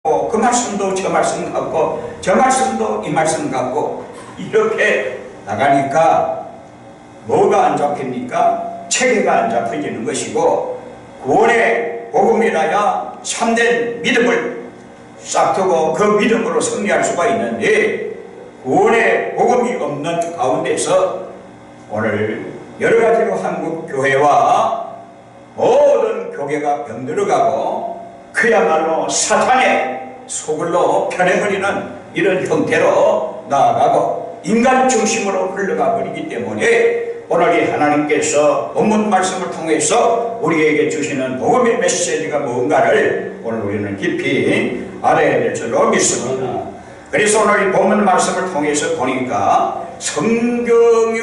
그 말씀도 저 말씀 같고 저 말씀도 이 말씀 같고 이렇게 나가니까 뭐가 안 잡힙니까? 체계가 안 잡혀지는 것이고, 구원의 복음이라야 참된 믿음을 싹 두고 그 믿음으로 승리할 수가 있는데, 구원의 복음이 없는 가운데서 오늘 여러 가지로 한국 교회와 모든 교회가 병들어가고 그야말로 사탄의 소굴로 변해버리는 이런 형태로 나아가고 인간 중심으로 흘러가 버리기 때문에, 오늘 이 하나님께서 본문 말씀을 통해서 우리에게 주시는 복음의 메시지가 뭔가를 오늘 우리는 깊이 알아야 될 줄로 믿습니다. 그래서 오늘 이 본문 말씀을 통해서 보니까 성경에,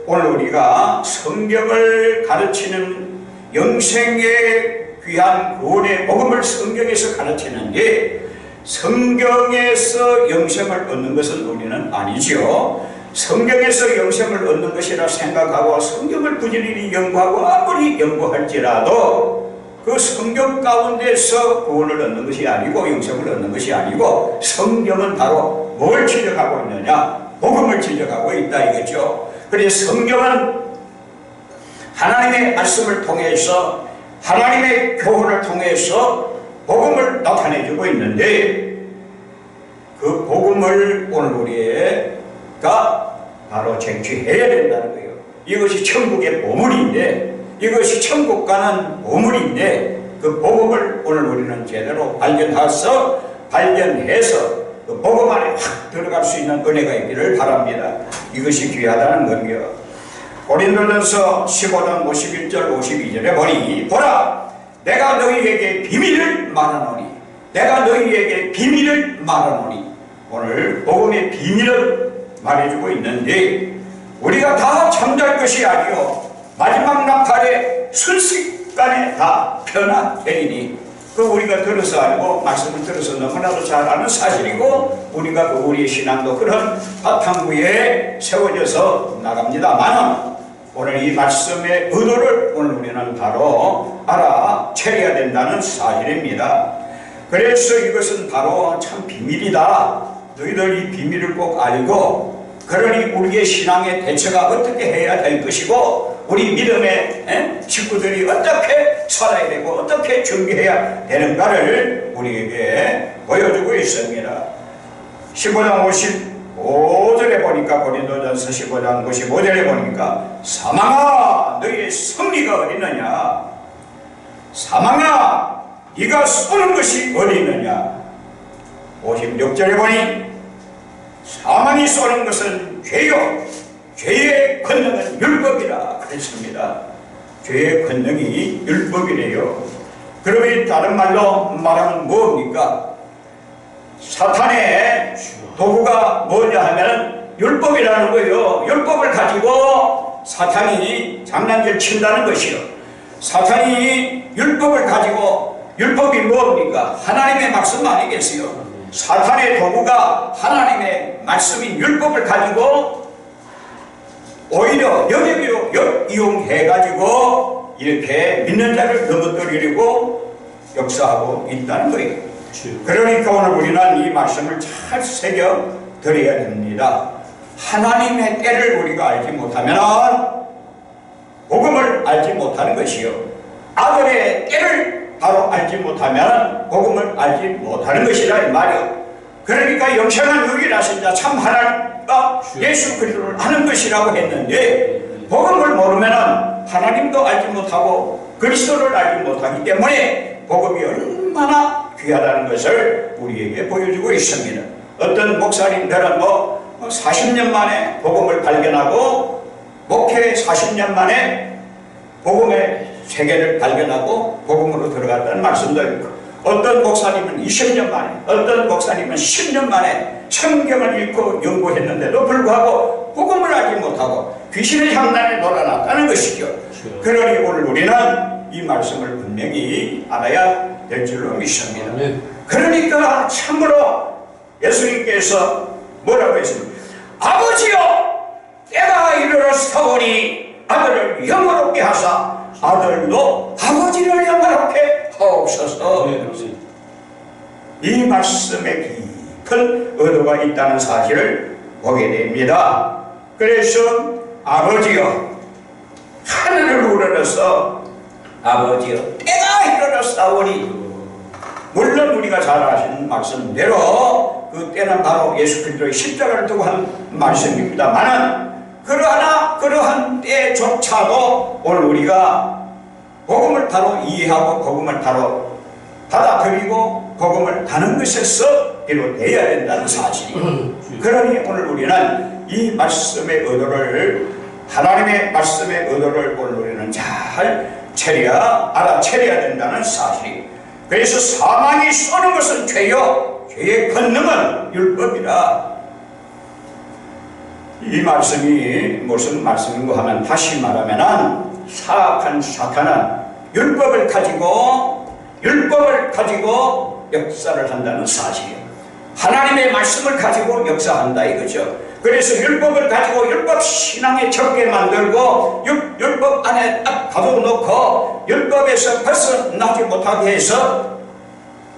오늘 우리가 성경을 가르치는 영생의 귀한 구원의 복음을 성경에서 가르치는데, 성경에서 영생을 얻는 것은 우리는 아니죠. 성경에서 영생을 얻는 것이라 생각하고 성경을 부지런히 연구하고 아무리 연구할지라도 그 성경 가운데서 구원을 얻는 것이 아니고 영생을 얻는 것이 아니고, 성경은 바로 뭘 지적하고 있느냐? 복음을 지적하고 있다 이거죠. 그래서 성경은 하나님의 말씀을 통해서, 하나님의 교훈을 통해서 복음을 나타내주고 있는데, 그 복음을 오늘 우리가 바로 쟁취해야 된다는 거예요. 이것이 천국의 보물인데, 이것이 천국 가는 보물인데, 그 복음을 오늘 우리는 제대로 발견해서 그 복음 안에 확 들어갈 수 있는 은혜가 있기를 바랍니다. 이것이 귀하다는 거예요. 고린도전서 15장 51절 52절에 보니, 보라, 내가 너희에게 비밀을 말하노니, 내가 너희에게 비밀을 말하노니. 오늘 복음의 비밀을 말해주고 있는데, 우리가 다 잠잘 것이 아니요 마지막 나팔에 순식간에 다 변화되리니, 그 우리가 들어서 알고 말씀을 들어서 너무나도 잘 아는 사실이고, 우리가 그 우리의 신앙도 그런 바탕 위에 세워져서 나갑니다만, 오늘 이 말씀의 의도를 오늘 우리는 바로 알아채려야 된다는 사실입니다. 그래서 이것은 바로 참 비밀이다. 너희들 이 비밀을 꼭 알고, 그러니 우리의 신앙의 대처가 어떻게 해야 될 것이고, 우리 믿음의 식구들이 어떻게 살아야 되고 어떻게 준비해야 되는가를 우리에게 보여주고 있습니다. 15장 55절에 보니까, 고린도전서 15장 55절에 보니까, 사망아 너희의 승리가 어디느냐? 사망아 네가 쏘는 것이 어디느냐? 56절에 보니, 사망이 쏘는 것은 죄요 죄의 권능은 율법이라 그랬습니다. 죄의 권능이 율법이래요. 그러면 다른 말로 말하면 뭡니까? 사탄의 도구가 뭐냐 하면 율법이라는 거예요. 율법을 가지고 사탄이 장난질 친다는 것이요. 사탄이 율법을 가지고, 율법이 뭡니까? 하나님의 말씀 아니겠어요? 사탄의 도구가 하나님의 말씀인 율법을 가지고 오히려 영역으로 이용해가지고 이렇게 믿는 자를 넘어뜨리려고 역사하고 있다는 거예요. 그러니까 오늘 우리는 이 말씀을 잘 새겨 드려야 됩니다. 하나님의 때를 우리가 알지 못하면 복음을 알지 못하는 것이요, 아들의 때를 바로 알지 못하면 복음을 알지 못하는 것이라 이 말이요. 그러니까 영생한 유일하신 자 참 하나님과 예수 그리스도를 아는 것이라고 했는데, 복음을 모르면 하나님도 알지 못하고 그리스도를 알지 못하기 때문에 복음이 얼마나 귀하다는 것을 우리에게 보여주고 있습니다. 어떤 목사님들은 40년 만에 복음을 발견하고, 목회 40년 만에 복음의 세계를 발견하고 복음으로 들어갔다는 말씀도 있고, 어떤 목사님은 20년 만에, 어떤 목사님은 10년 만에 성경을 읽고 연구했는데도 불구하고 복음을 알지 못하고 귀신의 장난에 놀아났다는 것이죠. 그러니 오늘 우리는 이 말씀을 분명히 알아야 될 줄로 믿습니다. 그러니까 참으로 예수님께서 뭐라고 했습니까? 아버지여, 때가 이르렀사오니 아들을 영화롭게 하사 아들도 아버지를 영화롭게 하옵소서. 이 말씀에 깊은 의도가 있다는 사실을 보게 됩니다. 그래서 아버지여 하늘을 우러러서 아버지여 때가 이르렀사오니, 물론 우리가 잘 아시는 말씀대로 그 때는 바로 예수 그리스도의 십자가를 두고 한 말씀입니다만은, 그러한 때조차도 오늘 우리가 복음을 바로 이해하고 복음을 바로 받아들이고 복음을 다는 것에서 비롯되어야 된다는 사실이에요. 그러니 오늘 우리는 이 말씀의 의도를, 하나님의 말씀의 의도를 오늘 우리는 잘 알아채려야 된다는 사실이에요. 그래서 사망이 쏘는 것은 죄요, 죄의 권능은 율법이라. 이 말씀이 무슨 말씀인고 하면, 다시 말하면 사악한 사탄은 율법을 가지고 역사를 한다는 사실이에요. 하나님의 말씀을 가지고 역사한다 이거죠. 그래서 율법을 가지고 율법 신앙에 적게 만들고 율법 안에 딱 가둬놓고 율법에서 벗어나지 못하게 해서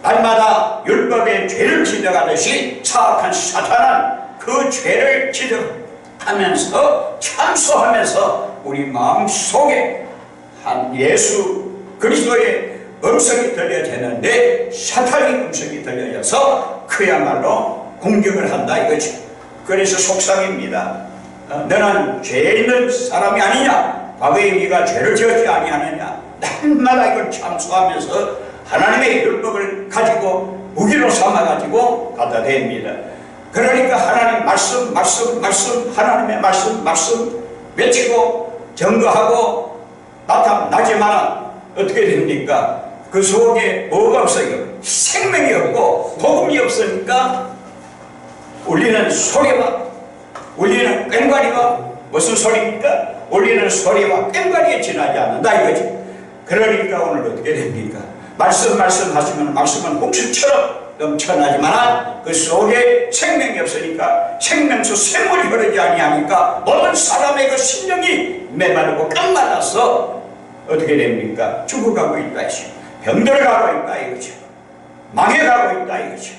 날마다 율법의 죄를 지적하듯이 사악한 사탄은 그 죄를 지적하면서 참소하면서 우리 마음속에 한 예수 그리스도의 음성이 들려지는데 사탄의 음성이 들려져서 그야말로 공격을 한다 이거죠. 그래서 속상입니다. 너는 죄 있는 사람이 아니냐, 과거에 네가 죄를 지었지 아니하느냐, 날마다 이걸 참소하면서 하나님의 율법을 가지고 무기로 삼아가지고 갖다 댑니다. 그러니까 하나님 말씀 하나님의 말씀 외치고 증거하고 나타나지만 어떻게 됩니까? 그 속에 뭐가 없어요? 생명이 없고 복음이 없으니까 울리는 소리와 울리는 꽹과리와 무슨 소리입니까? 울리는 소리와 꽹과리에 지나지 않는다 이거지. 그러니까 오늘 어떻게 됩니까? 말씀하시면 말씀은 홍수처럼 넘쳐나지만 그 속에 생명이 없으니까 생명수 샘물이 흐르지 아니하니까 모든 사람의 그 심령이 메마르고 깡말라서 어떻게 됩니까? 죽어가고 있다 이거죠. 병들어가고 있다 이거죠. 망해가고 있다 이거죠.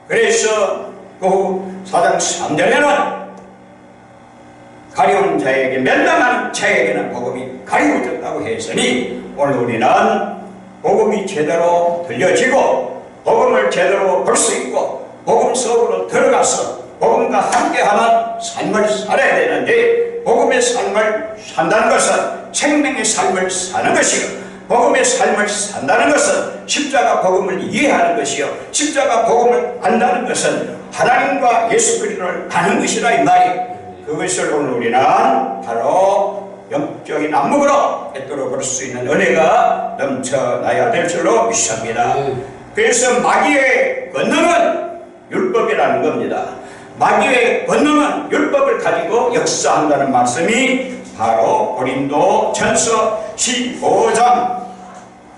그래서 그 4장 3절에는 가려운 자에게 면담하는 자에게는 복음이 가려워졌다고 했으니, 오늘 우리는 복음이 제대로 들려지고 복음을 제대로 볼 수 있고 복음 속으로 들어가서 복음과 함께하는 삶을 살아야 되는데, 복음의 삶을 산다는 것은 생명의 삶을 사는 것이고, 복음의 삶을 산다는 것은 십자가 복음을 이해하는 것이요, 십자가 복음을 안다는 것은 하나님과 예수 그리스도를 아는 것이라 이 말이에요. 그것을 오늘 우리는 바로 영적인 안목으로 꿰뚫어 볼 수 있는 은혜가 넘쳐나야 될 줄로 믿습니다. 그래서 마귀의 권능은 율법이라는 겁니다. 마귀의 권능은 율법을 가지고 역사한다는 말씀이 바로 고린도 전서 15장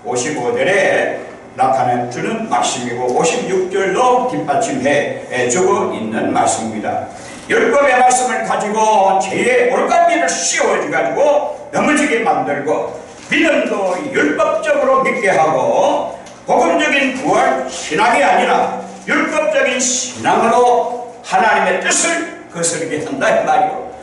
55절에 나타내 주는 말씀이고 56절로 뒷받침해 주고 있는 말씀입니다. 율법의 말씀을 가지고 죄의 올가미를 씌워가지고 넘어지게 만들고, 믿음도 율법적으로 믿게 하고 복음적인 부활 신앙이 아니라 율법적인 신앙으로 하나님의 뜻을 거스르게 한다 이 말이고.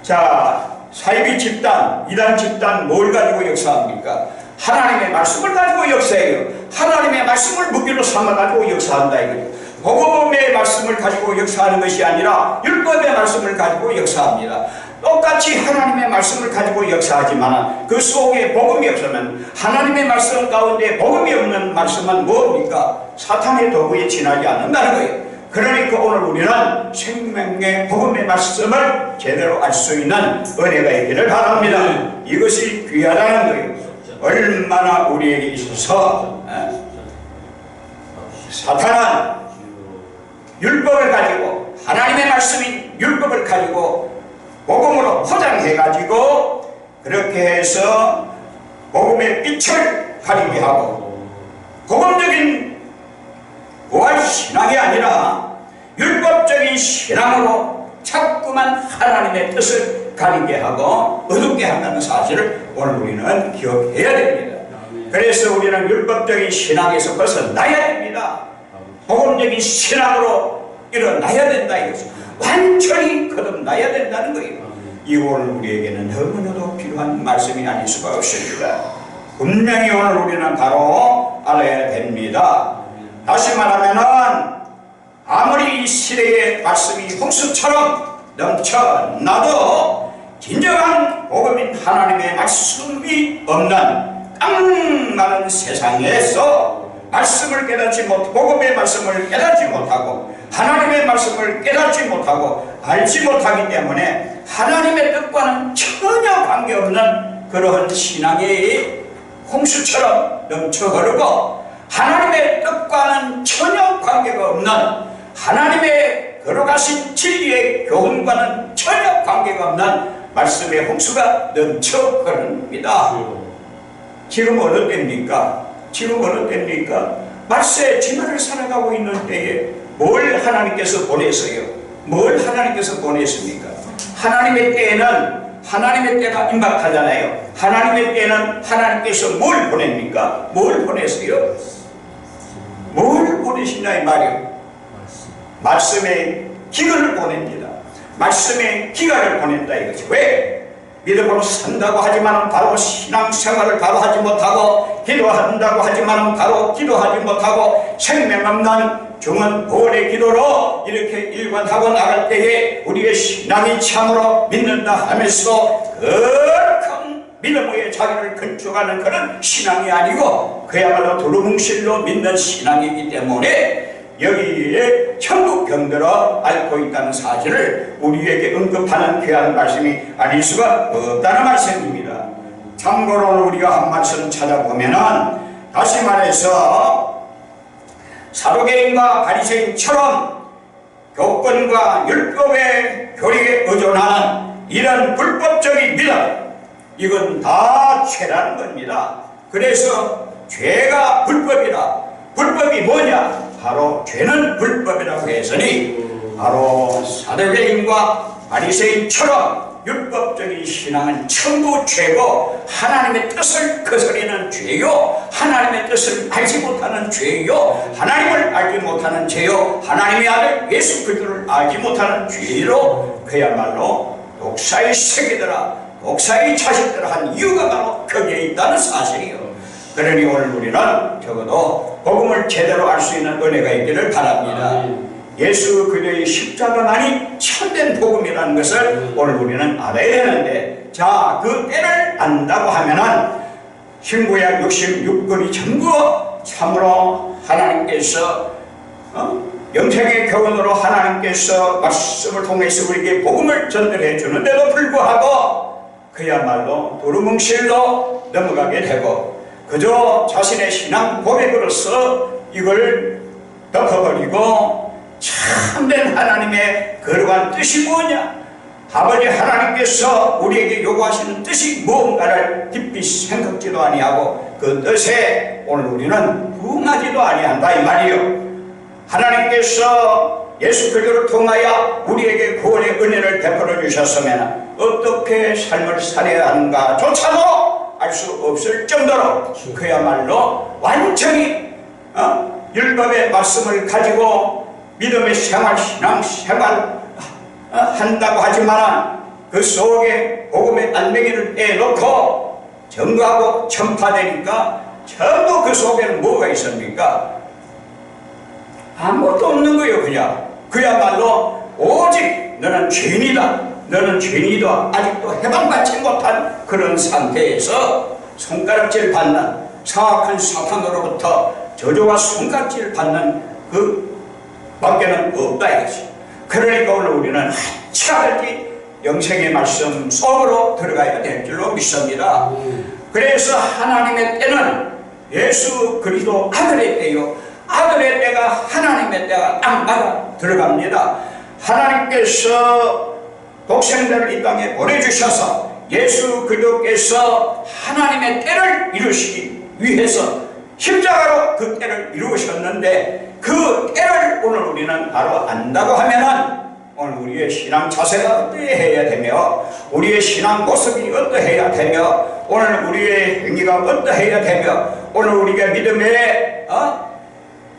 자, 사이비 집단, 이단 집단 뭘 가지고 역사합니까? 하나님의 말씀을 가지고 역사해요. 하나님의 말씀을 무기로 삼아가지고 역사한다 이거죠. 복음의 말씀을 가지고 역사하는 것이 아니라 율법의 말씀을 가지고 역사합니다. 똑같이 하나님의 말씀을 가지고 역사하지만 그 속에 복음이 없으면, 하나님의 말씀 가운데 복음이 없는 말씀은 뭡니까? 사탄의 도구에 지나지 않는다는 거예요. 그러니까 오늘 우리는 생명의 복음의 말씀을 제대로 알 수 있는 은혜가 있기를 바랍니다. 이것이 귀하다는 거예요. 얼마나 우리에게 있어서 사탄은 율법을 가지고, 하나님의 말씀인 율법을 가지고 복음으로 포장해 가지고 그렇게 해서 복음의 빛을 가리게 하고, 복음적인 부활 신앙이 아니라 율법적인 신앙으로 자꾸만 하나님의 뜻을 가리게 하고 어둡게 한다는 사실을 오늘 우리는 기억해야 됩니다. 그래서 우리는 율법적인 신앙에서 벗어나야 됩니다. 복음적인 신앙으로 일어나야 된다 이거죠. 완전히 거듭나야 된다는 거예요. 이 오늘 우리에게는 너무나도 필요한 말씀이 아닐 수가 없습니다. 분명히 오늘 우리는 바로 알아야 됩니다. 다시 말하면은 아무리 이 시대의 말씀이 홍수처럼 넘쳐나도 진정한 복음인 하나님의 말씀이 없는 깡마른 세상에서 말씀을 깨닫지 못, 복음의 말씀을 깨닫지 못하고 하나님의 말씀을 깨닫지 못하고 알지 못하기 때문에 하나님의 뜻과는 전혀 관계없는 그러한 신앙이 홍수처럼 넘쳐 흐르고 하나님의 뜻과는 전혀 관계가 없는 하나님의 걸어가신 진리의 교훈과는 전혀 관계가 없는 말씀의 홍수가 넘쳐 흐릅니다. 지금 어느 때입니까? 지금 어느 때입니까? 말세 진화를 살아가고 있는 때에 뭘 하나님께서 보내서요? 뭘 하나님께서 보냈습니까? 하나님의 때에는 하나님의 때가 임박하잖아요. 하나님의 때는 하나님께서 뭘 보냅니까? 뭘 보냈어요? 뭘 보내시냐 이 말이요. 말씀의 기근을 보냅니다. 말씀의 기간을 보낸다 이거지. 왜? 믿음으로 산다고 하지만 바로 신앙생활을 바로 하지 못하고 기도한다고 하지만 바로 기도하지 못하고 생명 없는 중은 보혈의 기도로 이렇게 일관하고 나갈 때에 우리의 신앙이 참으로 믿는다 하면서 큰 믿음 위에 자기를 건축하는 그런 신앙이 아니고 그야말로 두루뭉실로 믿는 신앙이기 때문에 여기에 천국 병들어 앓고 있다는 사실을 우리에게 언급하는 귀한 말씀이 아닐 수가 없다는 말씀입니다. 참고로 우리가 한 말씀 찾아보면은 다시 말해서 사두개인과 바리새인처럼 교권과 율법의 교리에 의존하는 이런 불법적인 믿음, 이건 다 죄라는 겁니다. 그래서 죄가 불법이라. 불법이 뭐냐? 바로 죄는 불법이라고 했으니 바로 사두개인과 바리새인처럼 율법적인 신앙은 전부 죄고 하나님의 뜻을 거스르는 죄요, 하나님의 뜻을 알지 못하는 죄요, 하나님을 알지 못하는 죄요, 하나님의 아들 예수 그리스도를 알지 못하는 죄로 그야말로 독사의 새끼들아, 독사의 자식들아 한 이유가 바로 거기에 있다는 사실이요. 그러니 오늘 우리는 적어도 복음을 제대로 알 수 있는 은혜가 있기를 바랍니다. 예수 그리스도의 십자가만이 참된 복음이라는 것을 오늘 우리는 알아야 되는데, 자, 그 때를 안다고 하면은 신구약 66권이 전부 참으로 하나님께서 영생의 교훈으로 하나님께서 말씀을 통해서 우리에게 복음을 전달해 주는데도 불구하고 그야말로 두루뭉실로 넘어가게 되고 그저 자신의 신앙 고백으로서 이걸 덮어버리고 참된 하나님의 거룩한 뜻이 뭐냐, 아버지 하나님께서 우리에게 요구하시는 뜻이 무언가를 깊이 생각지도 아니하고 그 뜻에 오늘 우리는 부응하지도 아니한다 이 말이요. 하나님께서 예수 그리스도를 통하여 우리에게 구원의 은혜를 베풀어 주셨으면 어떻게 삶을 살아야 하는가 조차도 알 수 없을 정도로 그야말로 완전히 율법의 말씀을 가지고 믿음의 생활, 신앙 생활 한다고 하지만 그 속에 복음의 알맹이를 빼놓고 전도하고 전파되니까 전부 그 속에는 뭐가 있습니까? 아무것도 없는 거예요. 그냥 그야말로 오직 너는 죄인이다, 너는 죄인이다, 아직도 해방받지 못한 그런 상태에서 손가락질 받는 사악한 사탄으로부터 저주와 손가락질 받는 그 밖에는 없다 이거지. 그러니까 오늘 우리는 차라리 영생의 말씀 속으로 들어가야 될 줄로 믿습니다. 그래서 하나님의 때는 예수 그리스도 아들의 때요, 아들의 때가 하나님의 때가 딱 맞아 들어갑니다. 하나님께서 독생자를 이 땅에 보내주셔서 예수 그리스도께서 하나님의 때를 이루시기 위해서 십자가로 그 때를 이루셨는데 그 때를 오늘 우리는 바로 안다고 하면은 오늘 우리의 신앙 자세가 어떠해야 되며 우리의 신앙 모습이 어떠해야 되며 오늘 우리의 행위가 어떠해야 되며 오늘 우리가 믿음의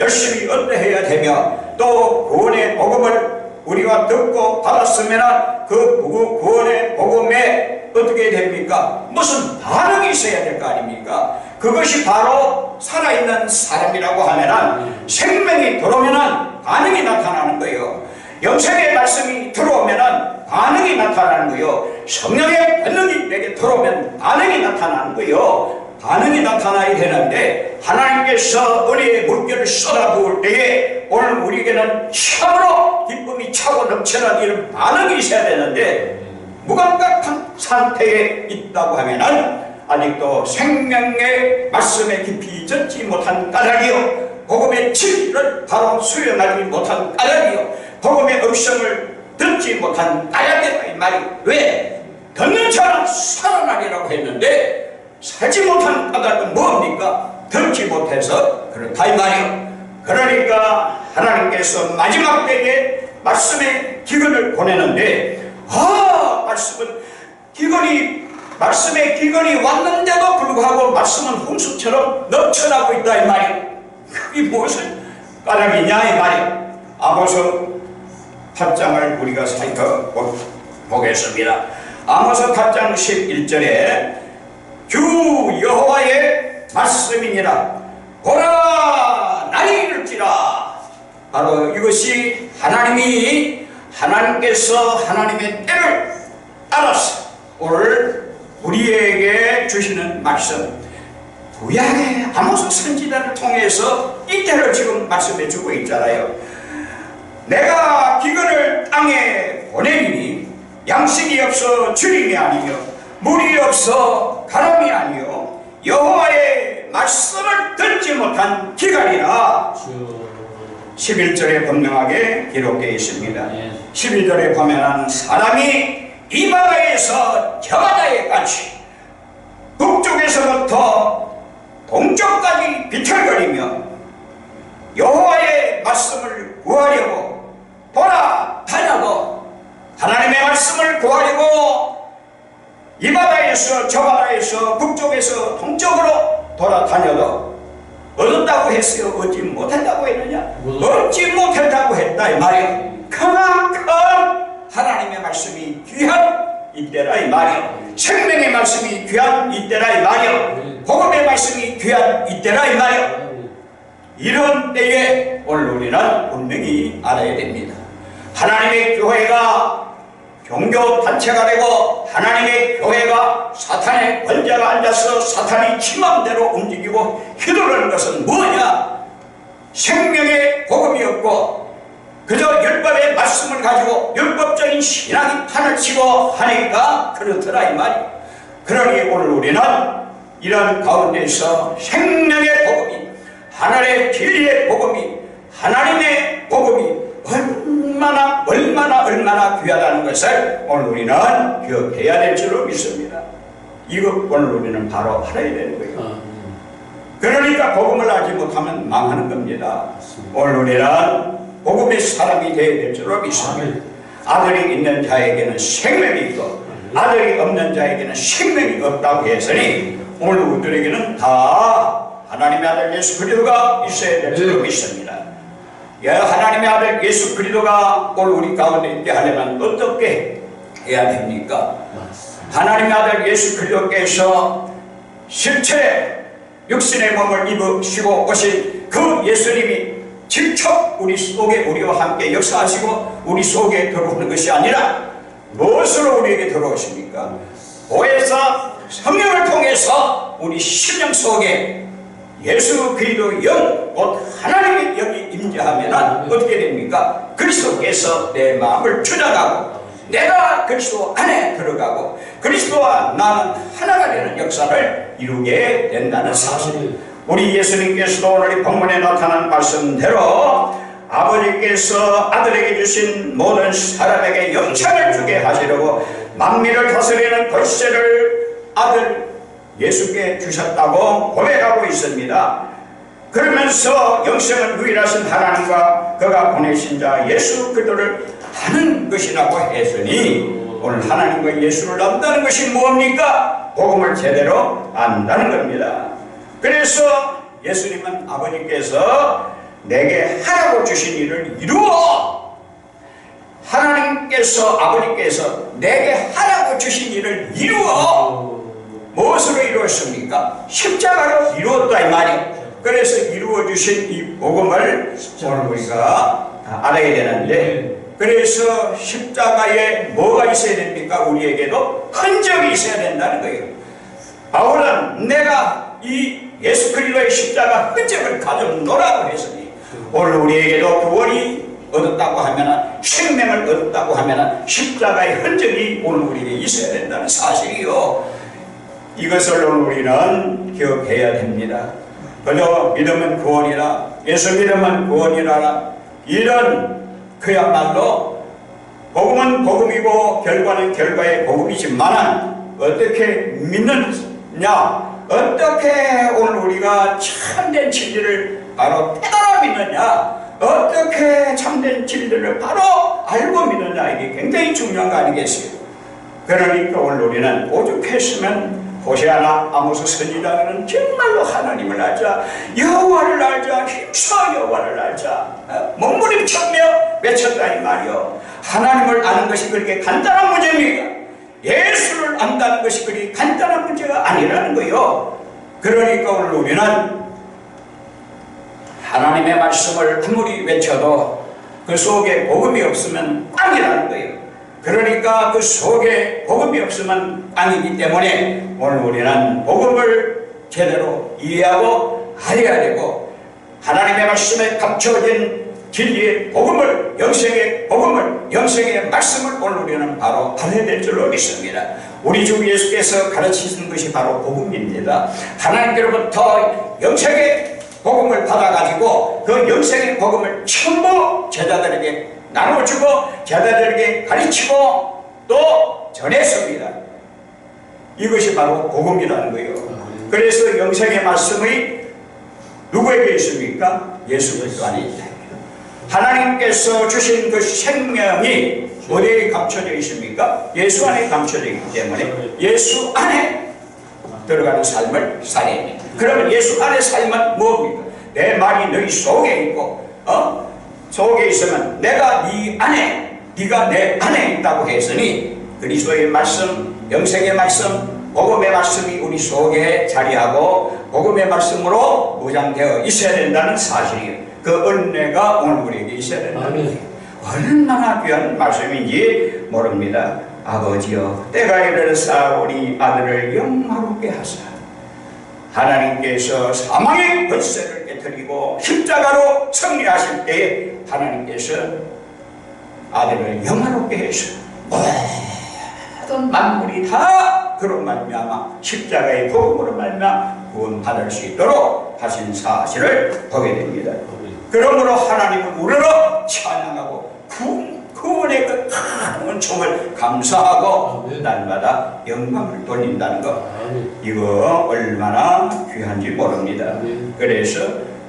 열심히 은혜해야 되며 또 구원의 복음을 우리가 듣고 받았으면 그 구원의 복음에 어떻게 됩니까? 무슨 반응이 있어야 될 거 아닙니까? 그것이 바로 살아있는 사람이라고 하면 생명이 들어오면 반응이 나타나는 거예요. 영생의 말씀이 들어오면 반응이 나타나는 거예요. 성령의 권능이 내게 들어오면 반응이 나타나는 거예요. 반응이 나타나야 되는데 하나님께서 은혜의 물결을 쏟아부을 때에 오늘 우리에게는 참으로 기쁨이 차고 넘치는 이런 반응이 있어야 되는데 무감각한 상태에 있다고 하면은 아직도 생명의 말씀에 깊이 젖지 못한 까닭이요, 복음의 진리를 바로 수용하지 못한 까닭이요, 복음의 음성을 듣지 못한 까닭이다 이 말이. 왜? 듣는 자는 살아나리라고 했는데 살지 못한 까닭은 뭡니까? 듣지 못해서 그렇다 이 말이요. 그러니까 하나님께서 마지막 때에 말씀의 기근을 보내는데 말씀의 기근이 왔는데도 불구하고 말씀은 홍수처럼 넘쳐나고 있다 이 말이요. 그게 무엇을 까닭이냐 이 말이요. 아모스 8장을 우리가 살펴보겠습니다. 아모스 8장 11절에 주 여호와의 말씀이니라. 보라 날이 이를지라. 바로 이것이 하나님께서 하나님의 때를 알아서 오늘 우리에게 주시는 말씀, 구약의 아모스 선지자를 통해서 이 때를 지금 말씀해 주고 있잖아요. 내가 기근을 땅에 보내리니 양식이 없어 주림이 아니며 물이 없어 가람이 아니요 여호와의 말씀을 듣지 못한 기간이라. 11절에 분명하게 기록되어 있습니다. 12절에 보면 사람이 이 바다에서 저 바다에 같이 북쪽에서부터 동쪽까지 비틀거리며 여호와의 말씀을 구하려고 돌아다녀도 하나님의 말씀을 구하려고 이 바다에서 저 바다에서 북쪽에서 동쪽으로 돌아다녀도 얻었다고 했어요? 얻지 못했다고 했느냐? 얻지 못했다고 했다 이 말이요. 그만큼 하나님의 말씀이 귀한 이때라 이 말이요. 생명의 말씀이 귀한 이때라 이 말이요. 복음의 말씀이 귀한 이때라 이 말이요. 이런 때에 오늘 우리는 분명히 알아야 됩니다. 하나님의 교회가 종교 단체가 되고 하나님의 교회가 사탄의 권자가 앉아서 사탄이 지맘대로 움직이고 휘두르는 것은 뭐냐? 생명의 복음이 없고 그저 율법의 말씀을 가지고 율법적인 신앙이 판을 치고 하니까 그렇더라 이 말이. 그러니 오늘 우리는 이런 가운데서 생명의 복음이, 하늘의 진리의 복음이, 하나님의 복음이 얼마나 귀하다는 것을 오늘 우리는 기억해야 될 줄로 믿습니다. 이거 오늘 우리는 바로 알아야 되는 거예요. 그러니까 복음을 알지 못하면 망하는 겁니다. 오늘 우리는 복음의 사람이 되어야 될 줄로 믿습니다. 아들이 있는 자에게는 생명이 있고 아들이 없는 자에게는 생명이 없다고 했으니 오늘 우리들에게는 다 하나님의 아들 예수 그리스도가 있어야 될 줄로 믿습니다. 하나님의 아들 예수 그리스도가 오늘 우리 가운데 있게 하려면 어떻게 해야 됩니까? 하나님의 아들 예수 그리스도께서 실체 육신의 몸을 입으시고 오신 그 예수님이 직접 우리 속에 우리와 함께 역사하시고 우리 속에 들어오는 것이 아니라 무엇으로 우리에게 들어오십니까? 보혜사 성령을 통해서 우리 심령 속에 예수 그리스도 영, 곧 하나님의 영이 임재하면 어떻게 됩니까? 그리스도께서 내 마음을 주장하고 내가 그리스도 안에 들어가고 그리스도와 나는 하나가 되는 역사를 이루게 된다는 사실. 우리 예수님께서도 오늘 이 본문에 나타난 말씀대로 아버지께서 아들에게 주신 모든 사람에게 영생을 주게 하시려고 만민을 다스리는 권세를 아들 예수께 주셨다고 고백하고 있습니다. 그러면서 영생을 유일하신 하나님과 그가 보내신 자 예수 그리스도를 아는 것이라고 했으니 오늘 하나님과 예수를 안다는 것이 뭡니까? 복음을 제대로 안다는 겁니다. 그래서 예수님은 아버지께서 내게 하라고 주신 일을 이루어. 하나님께서, 아버님께서 내게 하라고 주신 일을 이루어. 무엇으로 이루었습니까? 십자가로 이루었다 이 말이에요. 그래서 이루어 주신 이 복음을 오늘 우리가 다 알아야 되는데, 그래서 십자가에 뭐가 있어야 됩니까? 우리에게도 흔적이 있어야 된다는 거예요. 바울은 내가 이 예수 그리스도의 십자가 흔적을 가져노라고 했으니, 오늘 우리에게도 구원이 얻었다고 하면, 생명을 얻었다고 하면 십자가의 흔적이 오늘 우리에게 있어야 된다는 사실이요. 이것을 오늘 우리는 기억해야 됩니다. 그저 믿으면 구원이라, 예수 믿으면 구원이라, 이런 그야말로 복음은 복음이고 결과는 결과의 복음이지만 어떻게 믿느냐, 어떻게 오늘 우리가 참된 진리를 바로 깨달아 믿느냐, 어떻게 참된 진리를 바로 알고 믿느냐, 이게 굉장히 중요한 거 아니겠어요? 그러니까 오늘 우리는 오죽했으면 호세아나 아모스 선지자는 정말로 하나님을 알자, 여호와를 알자, 힘써 여호와를 알자, 몸부림쳤며 외쳤다 이 말이요. 하나님을 아는 것이 그렇게 간단한 문제입니까? 예수를 안다는 것이 그리 간단한 문제가 아니라는 거요. 그러니까 오늘 우리는 하나님의 말씀을 아무리 외쳐도 그 속에 복음이 없으면 꽝이라는 거예요. 그러니까 그 속에 복음이 없으면 꽝이기 때문에 오늘 우리는 복음을 제대로 이해하고 알아야 되고, 하나님의 말씀에 감춰진 진리의 복음을, 영생의 복음을, 영생의 말씀을 오늘 우리는 바로 알아야 될 줄로 믿습니다. 우리 주 예수께서 가르치신 것이 바로 복음입니다. 하나님께로부터 영생의 복음을 받아가지고 그 영생의 복음을 전부 제자들에게 나눠주고 제자들에게 가르치고 또 전했습니다. 이것이 바로 복음이라는 거예요. 그래서 영생의 말씀이 누구에게 있습니까? 예수 그리스도 안에 있다. 하나님께서 주신 그 생명이 어디에 감춰져 있습니까? 예수 안에 감춰져 있기 때문에 예수 안에 들어가는 삶을 살아야 됩니다. 그러면 예수 안에 삶은 뭡니까? 내 말이 너희 속에 있고 속에 있으면 내가 네 안에, 네가 내 안에 있다고 했으니 그리스도의 말씀, 영생의 말씀, 복음의 말씀이 우리 속에 자리하고 복음의 말씀으로 무장되어 있어야 된다는 사실이에요. 그 은혜가 오늘 우리에게 있어야 된다는 거예요. 얼마나 귀한 말씀인지 모릅니다. 아버지여, 때가 이르렀사오니 아들을 영화롭게 하사 하나님께서 사망의 권세를 깨뜨리고 십자가로 승리하실 때에 하나님께서 아들을 영화롭게 해서 모든 만물이 다 그런 말미암아 십자가의 복음으로 말미암아 구원받을 수 있도록 하신 사실을 보게 됩니다. 그러므로 하나님을 우러러 찬양하고 구원의 그 큰 은총을 감사하고 날마다 영광을 돌린다는 것, 이거 얼마나 귀한지 모릅니다. 그래서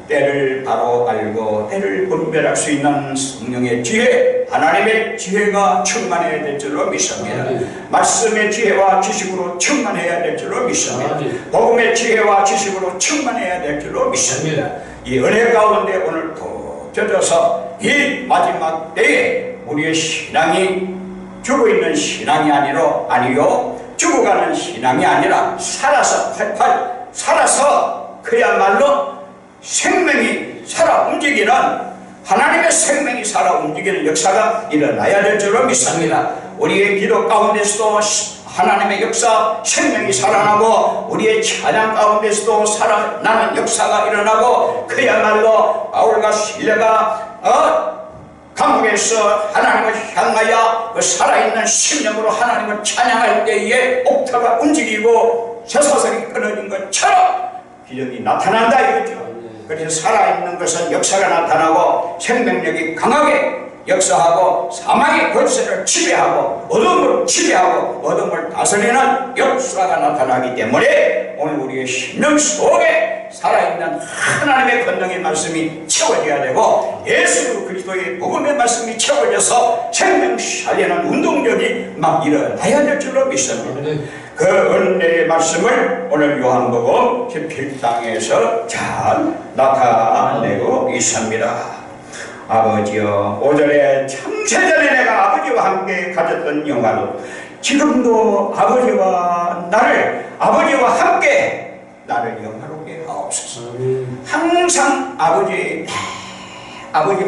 때를 바로 알고 때를 분별할 수 있는 성령의 지혜, 하나님의 지혜가 충만해야 될 줄로 믿습니다. 말씀의 지혜와 지식으로 충만해야 될 줄로 믿습니다. 복음의 지혜와 지식으로 충만해야 될 줄로 믿습니다. 이 은혜 가운데 오늘 푹 젖어서 이 마지막 때에 우리의 신앙이 죽어있는 신앙이 아니요 죽어가는 신앙이 아니라 살아서 팔팔 살아서 그야말로 생명이 살아 움직이는, 하나님의 생명이 살아 움직이는 역사가 일어나야 될 줄로 믿습니다. 우리의 기도 가운데서도 하나님의 역사, 생명이 살아나고 우리의 찬양 가운데서도 살아나는 역사가 일어나고, 그야말로 바울과 실레가 감옥에서 하나님을 향하여 그 살아있는 심령으로 하나님을 찬양할 때에 옥타가 움직이고 쇠사슬이 끊어진 것처럼 기적이 나타난다 이거죠. 그래서 살아있는 것은 역사가 나타나고 생명력이 강하게 역사하고 사망의 권세를 지배하고 어둠을 지배하고 어둠을 다스리는 역사가 나타나기 때문에 오늘 우리의 심령 속에 살아있는 하나님의 권능의 말씀이 채워져야 되고 예수 그리스도의 복음의 말씀이 채워져서 생명 살리는 운동력이 막 일어나야 될 줄로 믿습니다. 그 은혜의 말씀을 오늘 요한복음 17장에서 잘 나타내고 있습니다. 아버지여, 오전에 참새전에 내가 아버지와 함께 가졌던 영화로 지금도 아버지와 함께 나를 영화롭게 하옵소서. 항상 아버지와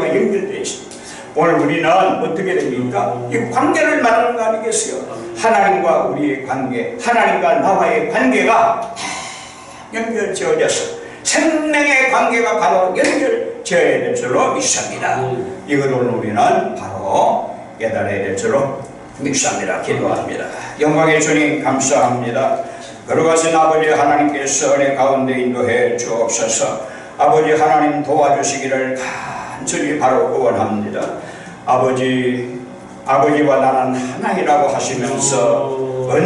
연결되어 있습니다. 오늘 우리는 어떻게 됩니까? 이 관계를 말하는 거 아니겠어요? 하나님과 우리의 관계, 하나님과 나와의 관계가 연결지어져서 생명의 관계가 바로 연결지어야 될 줄로 믿습니다. 이걸 우리는 바로 깨달아야 될 줄로 믿습니다. 기도합니다. 영광의 주님 감사합니다. 걸어가신 아버지 하나님께서 은혜 가운데 인도해 주옵소서. 아버지 하나님 도와주시기를 간절히 바로 구원합니다. 아버지와 나는 하나이라고 하시면서